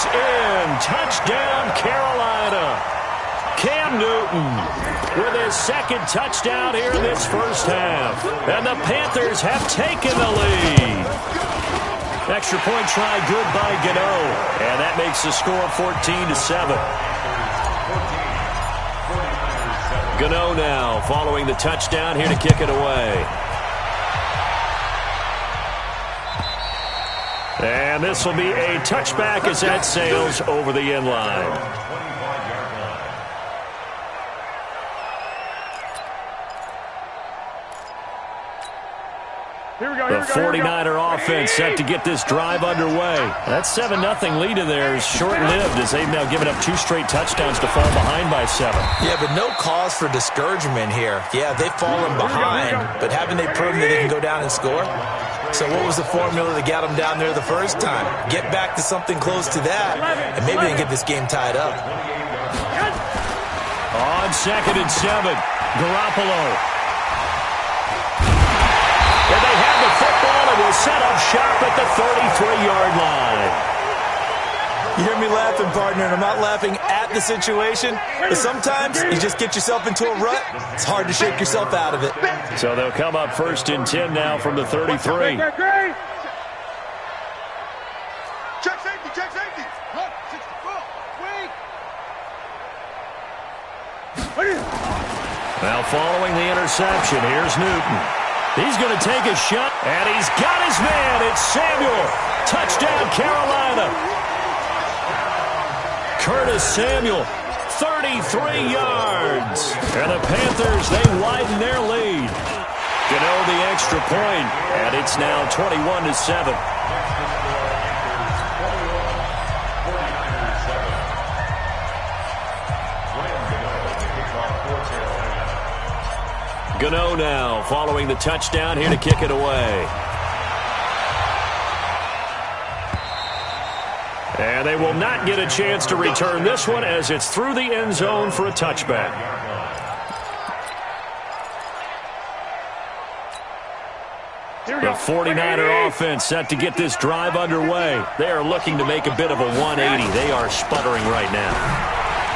is in. Touchdown, Carolina. Cam Newton with his second touchdown here in this first half. And the Panthers have taken the lead. Extra point try good by Gano. And that makes the score 14-7. Gano now following the touchdown here to kick it away. And this will be a touchback as that sails over the end line. The 49er offense set to get this drive underway. That 7-0 lead of theirs short-lived as they've now given up 2 straight touchdowns to fall behind by 7. Yeah, but no cause for discouragement here. Yeah, they've fallen behind, but haven't they proven that they can go down and score? So what was the formula that got them down there the first time? Get back to something close to that, and maybe they can get this game tied up. On 2nd and 7, Garoppolo. And they have the football and will set up shop at the 33-yard line. You hear me laughing, partner, and I'm not laughing at the situation, but sometimes you just get yourself into a rut. It's hard to shake yourself out of it. So they'll come up 1st and 10 now from the 33. Check safety, check safety. Look, 64. Wait. Now following the interception, here's Newton. He's going to take a shot, and he's got his man. It's Samuel. Touchdown, Carolina. Curtis Samuel, 33 yards. And the Panthers, they widen their lead. Gano the extra point, and it's now 21-7. Gano now following the touchdown here to kick it away. And they will not get a chance to return this one as it's through the end zone for a touchback. The 49er offense set to get this drive underway. They are looking to make a bit of a 180. They are sputtering right now.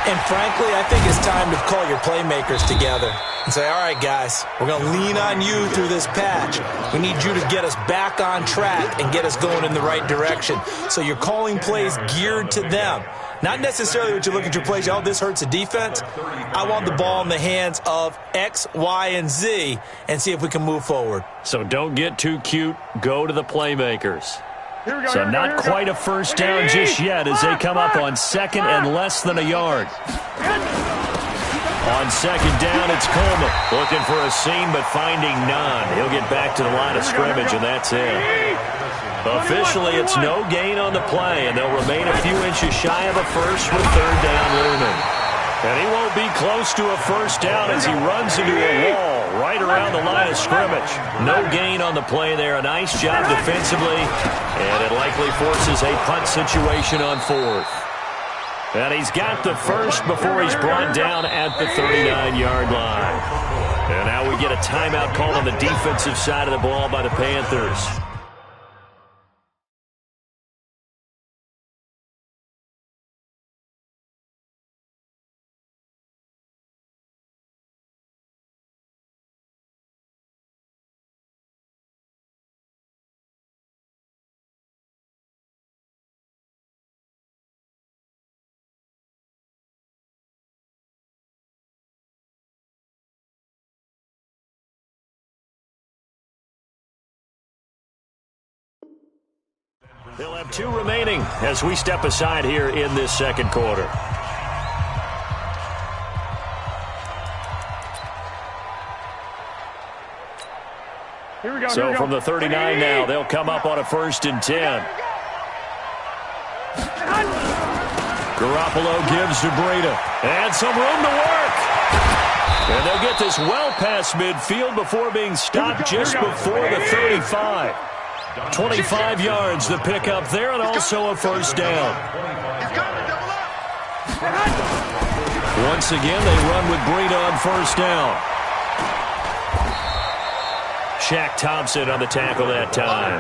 And frankly, I think it's time to call your playmakers together and say, all right, guys, we're going to lean on you through this patch. We need you to get us back on track and get us going in the right direction. So you're calling plays geared to them. Not necessarily what you're looking to play. Oh, this hurts the defense. I want the ball in the hands of X, Y, and Z and see if we can move forward. So don't get too cute. Go to the playmakers. So not quite a first down just yet as they come up on 2nd and less than a yard. On 2nd down, it's Coleman. Looking for a seam, but finding none. He'll get back to the line of scrimmage, and that's it. Officially, it's no gain on the play, and they'll remain a few inches shy of a first with 3rd down looming. And he won't be close to a first down as he runs into a wall right around the line of scrimmage. No gain on the play there. A nice job defensively, and it likely forces a punt situation on 4th. And he's got the first before he's brought down at the 39-yard line. And now we get a timeout called on the defensive side of the ball by the Panthers. They'll have 2 remaining as we step aside here in this 2nd quarter. Here we go, so from the 39 now, they'll come up on a 1st and 10. Garoppolo gives to Breida. And some room to work. And they'll get this well past midfield before being stopped just before the 35. 25 yards the pickup there, and also a first down. Once again, they run with Breida on first down. Shaq Thompson on the tackle that time.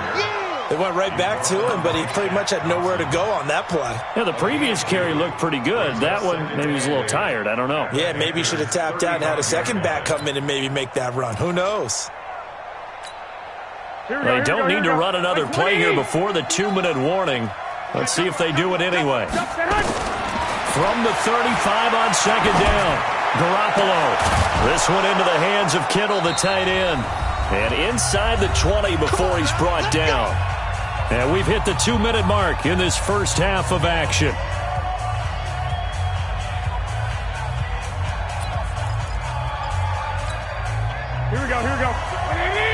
They went right back to him, but he pretty much had nowhere to go on that play. Yeah, the previous carry looked pretty good. That one, maybe he was a little tired. I don't know. Yeah, maybe he should have tapped out and had a second back come in and maybe make that run. Who knows? They don't need to run another play here before the 2-minute warning. Let's see if they do it anyway. From the 35 on second down, Garoppolo. This one into the hands of Kittle, the tight end. And inside the 20 before he's brought down. And we've hit the 2-minute mark in this first half of action. Here we go.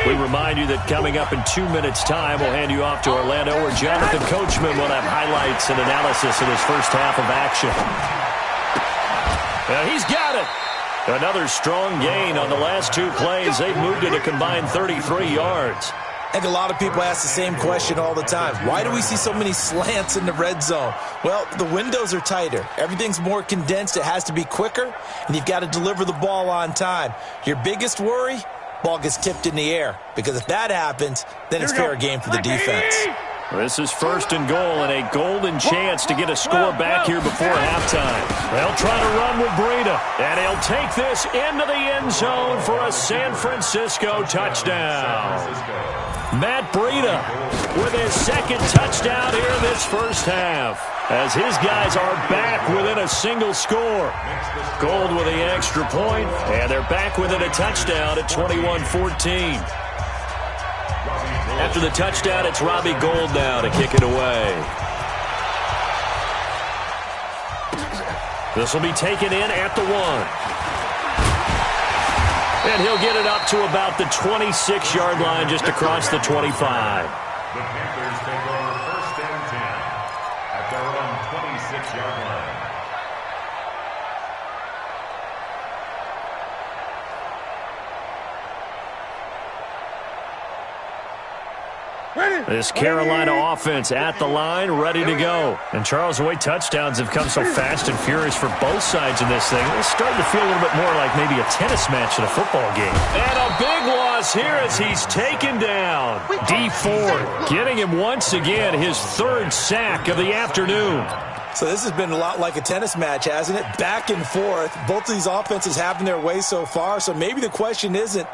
We remind you that coming up in 2 minutes' time, we'll hand you off to Orlando, where Jonathan Coachman will have highlights and analysis of this first half of action. He's got it. Another strong gain on the last 2 plays. They've moved it a combined 33 yards. I think a lot of people ask the same question all the time. Why do we see so many slants in the red zone? Well, the windows are tighter. Everything's more condensed. It has to be quicker, and you've got to deliver the ball on time. Your biggest worry? Ball gets tipped in the air, because if that happens, then it's fair game for the defense. This is first and goal, and a golden chance to get a score back here before halftime. They'll try to run with Breida, and he'll take this into the end zone for a San Francisco touchdown. Matt Breida with his second touchdown here in this first half, as his guys are back within a single score. Gold with the extra point, and they're back within a touchdown at 21-14. After the touchdown, it's Robbie Gould now to kick it away. This will be taken in at the 1. And he'll get it up to about the 26-yard line, just across the 25. The Panthers take over first and 10 at their own 26-yard line. This Carolina offense at the line, ready to go. And Charles, the way touchdowns have come so fast and furious for both sides in this thing, it's starting to feel a little bit more like maybe a tennis match in a football game. And a big loss here as he's taken down. D Ford getting him once again his 3rd sack of the afternoon. So this has been a lot like a tennis match, hasn't it? Back and forth. Both of these offenses having their way so far. So maybe the question isn't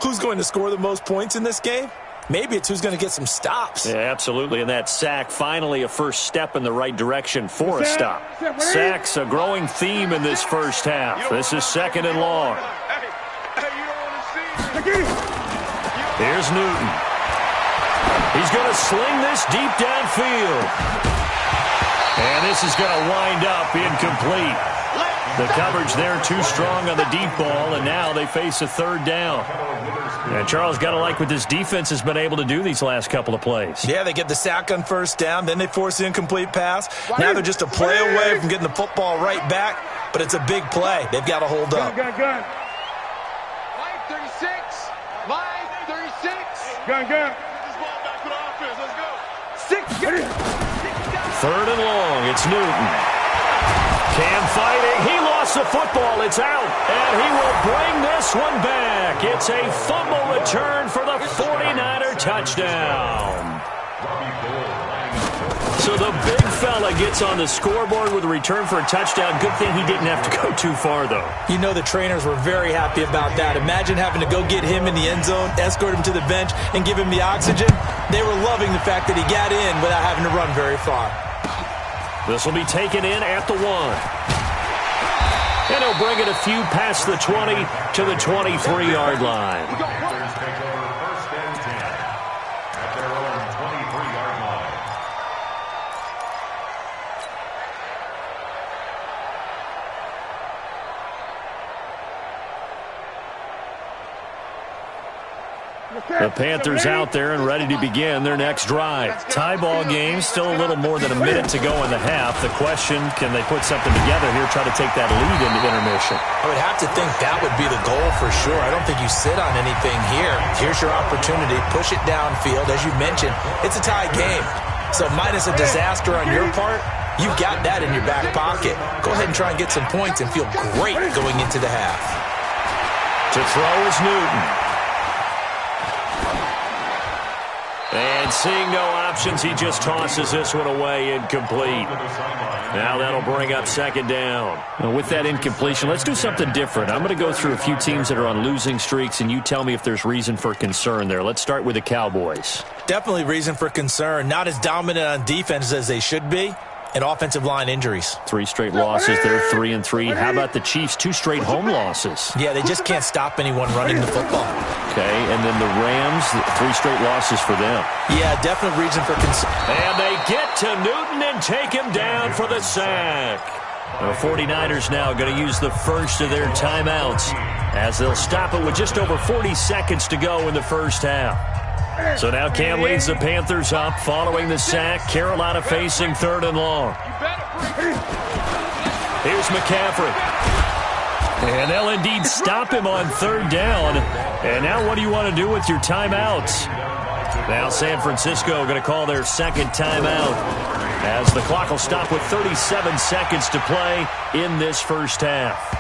who's going to score the most points in this game. Maybe it's who's going to get some stops. Yeah, absolutely. And that sack, finally a first step in the right direction for a stop. Sacks, a growing theme in this first half. This is 2nd and long. Here's Newton. He's going to sling this deep downfield. And this is going to wind up incomplete. The coverage there too strong on the deep ball, and now they face a 3rd down. And Charles, got to like what this defense has been able to do these last couple of plays. Yeah, they get the sack on first down, then they force the incomplete pass. Now they're just a play away from getting the football right back, but it's a big play. They've got to hold up. Line 36. Line 36. Gun. Get this ball back to the offense. Let's go. 6. 3rd and long. It's Newton. Cam fighting. He lost the football. It's out. And he will bring this one back. It's a fumble return for the 49er touchdown. So the big fella gets on the scoreboard with a return for a touchdown. Good thing he didn't have to go too far, though. You know the trainers were very happy about that. Imagine having to go get him in the end zone, escort him to the bench, and give him the oxygen. They were loving the fact that he got in without having to run very far. This will be taken in at the 1. And he'll bring it a few past the 20 to the 23-yard line. Panthers take over first and 10 at their own 23-yard line. The Panthers out there and ready to begin their next drive. Tie ball game, still a little more than a minute to go in the half. The question, can they put something together here, try to take that lead into intermission? I would have to think that would be the goal for sure. I don't think you sit on anything here. Here's your opportunity. Push it downfield. As you mentioned, it's a tie game. So minus a disaster on your part, you've got that in your back pocket. Go ahead and try and get some points and feel great going into the half. To throw is Newton. And seeing no options, he just tosses this one away, incomplete. Now that'll bring up second down. Now with that incompletion, let's do something different. I'm going to go through a few teams that are on losing streaks, and you tell me if there's reason for concern there. Let's start with the Cowboys. Definitely reason for concern. Not as dominant on defense as they should be. And offensive line injuries. 3 straight losses. They're 3-3. How about the Chiefs? 2 straight home losses. Yeah, they just can't stop anyone running the football. Okay, and then the Rams, 3 straight losses for them. Yeah, definite reason for concern. And they get to Newton and take him down for the sack. The 49ers now going to use the first of their timeouts as they'll stop it with just over 40 seconds to go in the first half. So now Cam leads the Panthers up following the sack. Carolina facing 3rd and long. Here's McCaffrey. And they'll indeed stop him on 3rd down. And now what do you want to do with your timeouts? Now San Francisco going to call their second timeout as the clock will stop with 37 seconds to play in this first half.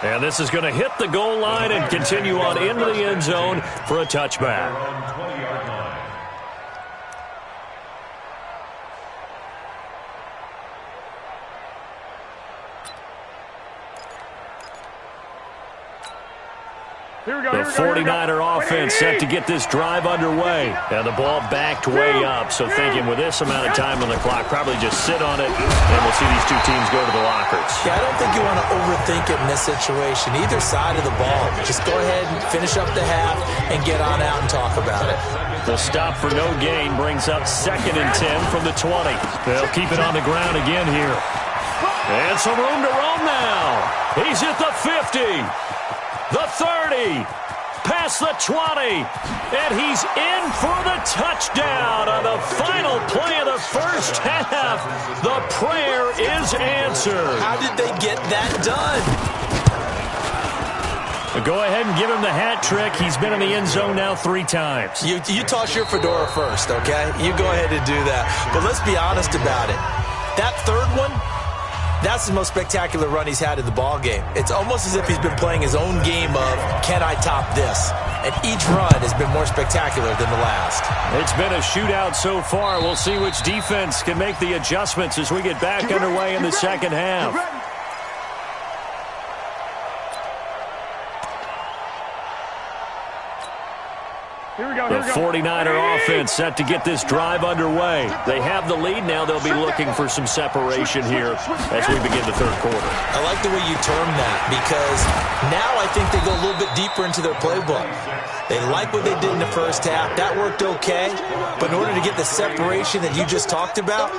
And this is going to hit the goal line and continue on into the end zone for a touchback. The 49er offense set to get this drive underway. And the ball backed way up. So thinking with this amount of time on the clock, probably just sit on it, and we'll see these two teams go to the lockers. Yeah, I don't think you want to overthink it in this situation. Either side of the ball. Just go ahead and finish up the half and get on out and talk about it. The stop for no gain brings up 2nd and 10 from the 20. They'll keep it on the ground again here. And some room to roam now. He's at the 50. The 30, past the 20, and he's in for the touchdown on the final play of the first half. The prayer is answered. How did they get that done? Go ahead and give him the hat trick. He's been in the end zone now 3 times. You toss your fedora first, okay? You go ahead and do that. But let's be honest about it. That 3rd one, that's the most spectacular run he's had in the ball game. It's almost as if he's been playing his own game of, can I top this? And each run has been more spectacular than the last. It's been a shootout so far. We'll see which defense can make the adjustments as we get back underway in the second half. The 49er offense set to get this drive underway. They have the lead now. They'll be looking for some separation here as we begin the 3rd quarter. I like the way you term that because now I think they go a little bit deeper into their playbook. They like what they did in the first half. That worked okay. But in order to get the separation that you just talked about,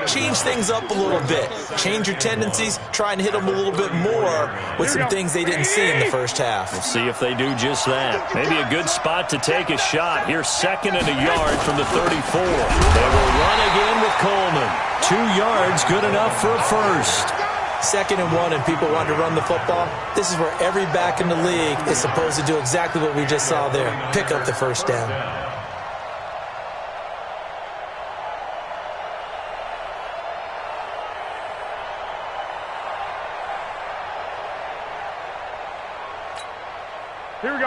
change things up a little bit. Change your tendencies. Try and hit them a little bit more with some things they didn't see in the first half. We'll see if they do just that. Maybe a good spot to take a shot. Here's 2nd and a yard from the 34. They will run again with Coleman. 2 yards, good enough for a first. 2nd and 1 and people want to run the football. This is where every back in the league is supposed to do exactly what we just saw there. Pick up the first down.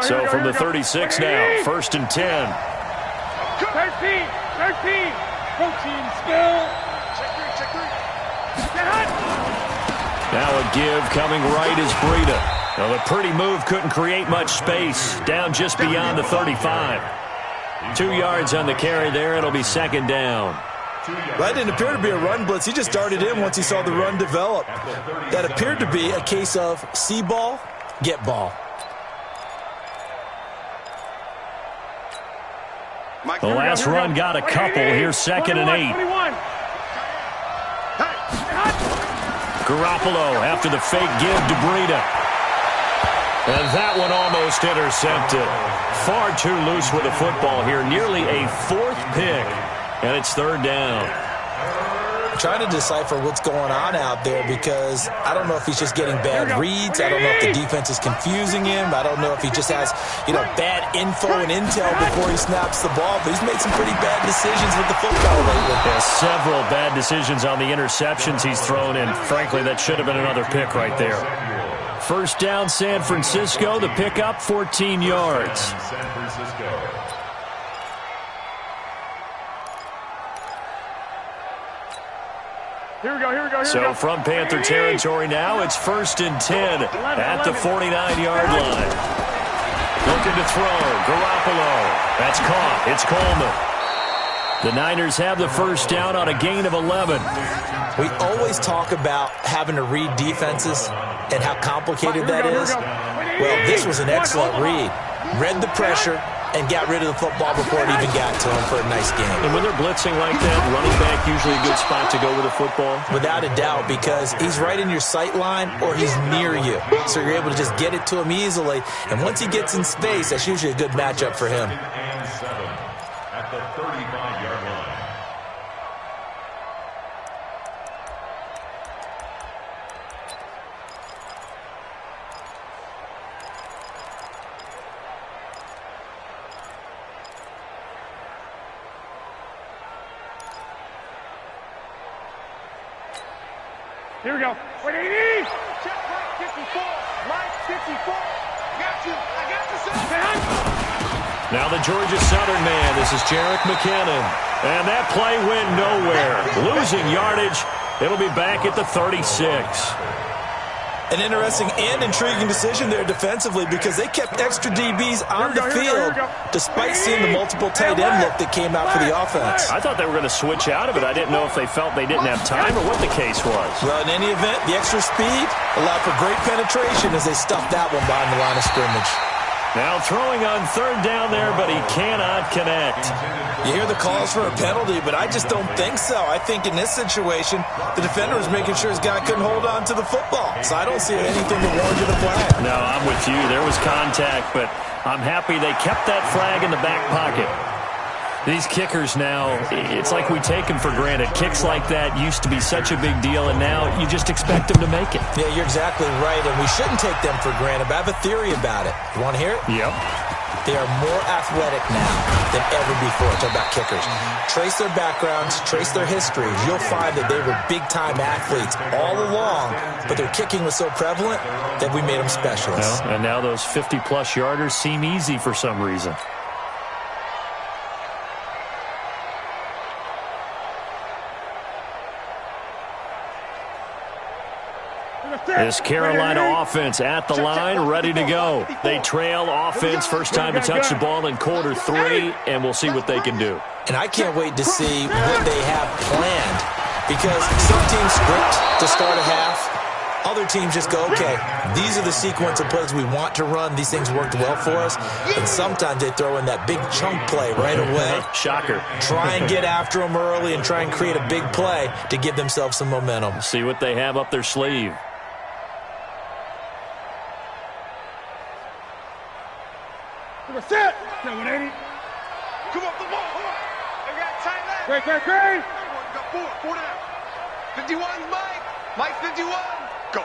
So from the 36 now, 1st and 10. 13. Protein skill. Check 3. Now a give coming right is Breida. Well, the pretty move couldn't create much space. Down just beyond the 35. 2 yards on the carry there. It'll be 2nd down. That didn't appear to be a run blitz. He just darted in once he saw the run develop. That appeared to be a case of see ball, get ball. The last run got a couple. Here's 2nd and 8. Garoppolo after the fake give to Breida. And that one almost intercepted. Far too loose with the football here. Nearly a 4th pick. And it's 3rd down. I'm trying to decipher what's going on out there because I don't know if he's just getting bad reads. I don't know if the defense is confusing him. I don't know if he just has, bad info and intel before he snaps the ball. But he's made some pretty bad decisions with the football lately. Yeah, several bad decisions on the interceptions he's thrown, and frankly, that should have been another pick right there. First down, San Francisco. The pickup, 14 yards. San Francisco. Here we go. So from Panther territory now, it's 1st and 10 at the 49-yard line. Looking to throw, Garoppolo. That's caught. It's Coleman. The Niners have the first down on a gain of 11. We always talk about having to read defenses and how complicated that is. Well, this was an excellent read. Read the pressure and got rid of the football before it even got to him for a nice game. And when they're blitzing like that, running back usually a good spot to go with the football? Without a doubt, because he's right in your sight line or he's near you. So you're able to just get it to him easily. And once he gets in space, that's usually a good matchup for him. And 7 at the 35-yard line. Here we go. 180. Check right 54. Right 54. Got you. I got you, son. Now the Georgia Southern man. This is Jerick McKinnon. And that play went nowhere. Losing yardage. It'll be back at the 36. An interesting and intriguing decision there defensively because they kept extra DBs on the field despite seeing the multiple tight end look that came out for the offense. I thought they were going to switch out of it. I didn't know if they felt they didn't have time or what the case was. Well, in any event, the extra speed allowed for great penetration as they stuffed that one behind the line of scrimmage. Now throwing on 3rd down there, but he cannot connect. You hear the calls for a penalty, but I just don't think so. I think in this situation, the defender was making sure his guy couldn't hold on to the football. So I don't see anything to warrant the flag. No, I'm with you. There was contact, but I'm happy they kept that flag in the back pocket. These kickers now, it's like we take them for granted. Kicks like that used to be such a big deal, and now you just expect them to make it. Yeah, you're exactly right, and we shouldn't take them for granted, but I have a theory about it. You want to hear it? Yep. They are more athletic now than ever before. Talk about kickers. Trace their backgrounds, trace their histories. You'll find that they were big-time athletes all along, but their kicking was so prevalent that we made them specialists. Well, and now those 50-plus yarders seem easy for some reason. This Carolina offense at the line, ready to go. They trail offense, first time to touch the ball in quarter 3, and we'll see what they can do. And I can't wait to see what they have planned because some teams script to start a half. Other teams just go, okay, these are the sequence of plays we want to run. These things worked well for us. And sometimes they throw in that big chunk play right away. Shocker. Try and get after them early and try and create a big play to give themselves some momentum. See what they have up their sleeve. Set. 180. Come on, come on. I got tight left. Great. Got 4 down. 51's Mike. Mike 51. Go.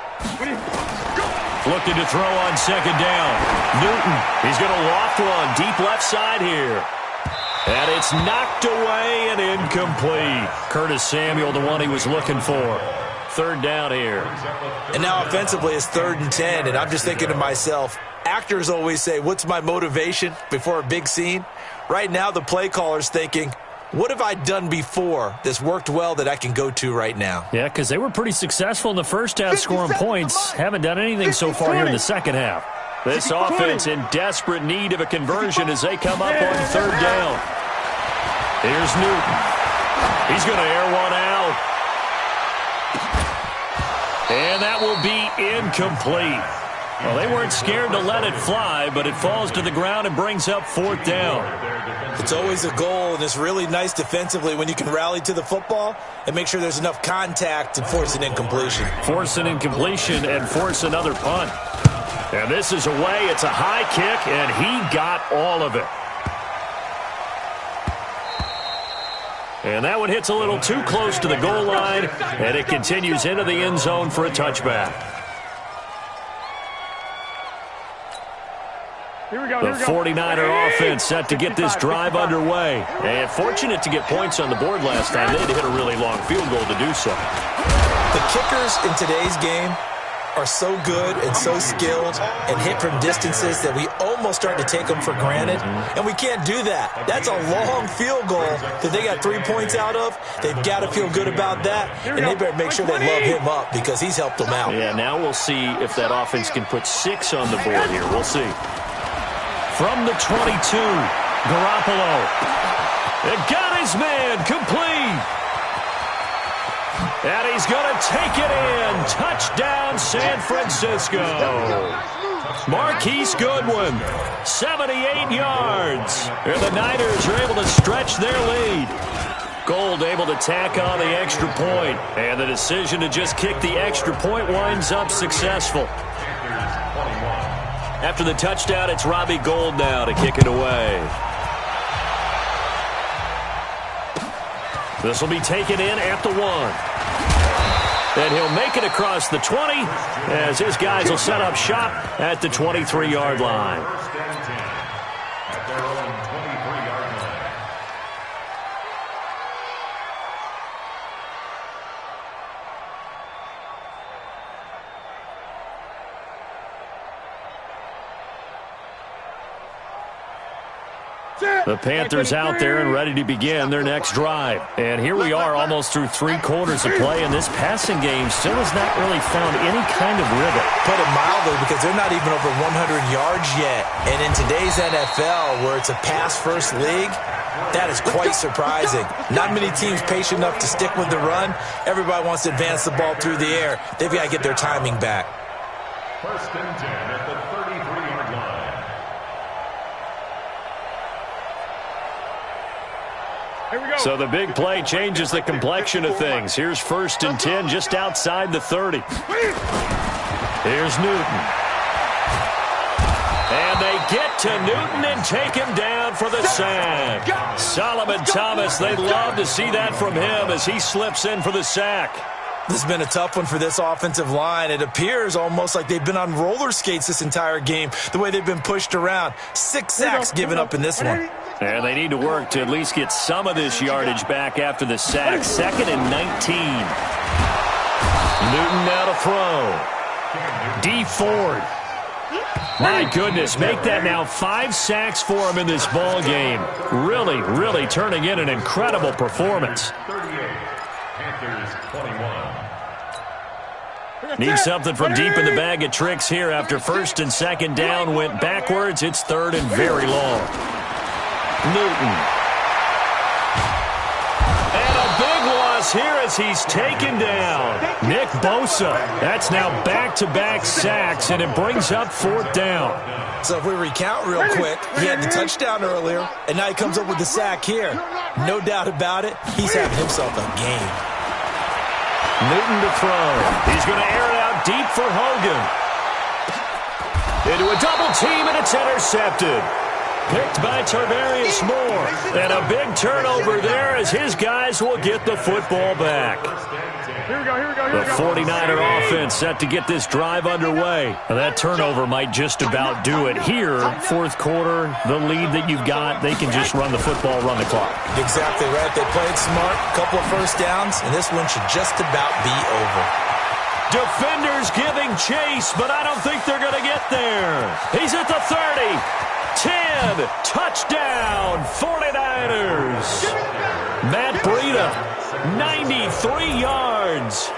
Looking to throw on 2nd down. Newton, he's going to loft one deep left side here. And it's knocked away and incomplete. Curtis Samuel, the one he was looking for. 3rd down here. And now offensively it's 3rd and 10, and I'm just thinking to myself, actors always say, what's my motivation before a big scene? Right now the play caller's thinking, what have I done before that's worked well that I can go to right now? Yeah, because they were pretty successful in the first half scoring points. Haven't done anything so far here in the second half. This offense in desperate need of a conversion as they come up on 3rd down. Here's Newton. He's going to air one out. And that will be incomplete. Well, they weren't scared to let it fly, but it falls to the ground and brings up 4th down. It's always a goal, and it's really nice defensively when you can rally to the football and make sure there's enough contact and force an incompletion. Force an incompletion and force another punt. And this is away. It's a high kick, and he got all of it. And that one hits a little too close to the goal line, and it continues into the end zone for a touchback. The 49er offense set to get this drive underway. And fortunate to get points on the board last time. They had to hit a really long field goal to do so. The kickers in today's game are so good and so skilled and hit from distances that we almost start to take them for granted, and we can't do that. That's a long field goal that they got 3 points out of. They've got to feel good about that, and they better make sure they love him up because he's helped them out. Yeah, now we'll see if that offense can put 6 on the board here. We'll see. From the 22, Garoppolo. It got his man complete. And he's going to take it in. Touchdown, San Francisco. Marquise Goodwin, 78 yards. And the Niners are able to stretch their lead. Gold able to tack on the extra point. And the decision to just kick the extra point winds up successful. After the touchdown, it's Robbie Gould now to kick it away. This will be taken in at the 1. And he'll make it across the 20 as his guys will set up shop at the 23-yard line. First and 10 at their own 23-yard line. The Panthers out there and ready to begin their next drive. And here we are almost through 3 quarters of play, and this passing game still has not really found any kind of rhythm. Put it mildly, because they're not even over 100 yards yet. And in today's NFL, where it's a pass-first league, that is quite surprising. Not many teams patient enough to stick with the run. Everybody wants to advance the ball through the air. They've got to get their timing back. First and 10 at the 33-yard line. So the big play changes the complexion of things. Here's 1st and 10 just outside the 30. Here's Newton. And they get to Newton and take him down for the sack. Solomon Thomas, they'd love to see that from him as he slips in for the sack. This has been a tough one for this offensive line. It appears almost like they've been on roller skates this entire game, the way they've been pushed around. 6 sacks given up in this one. And they need to work to at least get some of this yardage back after the sack. 2nd and 19. Newton now to throw. D. Ford. My goodness, make that now 5 sacks for him in this ball game. Really, really turning in an incredible performance. 38, Panthers 21. Need something from deep in the bag of tricks here after 1st and 2nd down went backwards. It's 3rd and very long. Newton. And a big loss here as he's taken down. Nick Bosa. That's now back-to-back sacks, and it brings up 4th down. So if we recount real quick, he had the touchdown earlier, and now he comes up with the sack here. No doubt about it, he's having himself a game. Newton to throw. He's going to air it out deep for Hogan. Into a double team, and it's intercepted. Picked by Tarvarius Moore. And a big turnover there as his guys will get the football back. The 49er offense set to get this drive underway. And that turnover might just about do it here. 4th quarter, the lead that you've got, they can just run the football, run the clock. Exactly right. They played smart, couple of first downs, and this one should just about be over. Defenders giving chase, but I don't think they're going to get there. He's at the 30. 10, touchdown, 49ers. Matt Breida, 93 yards.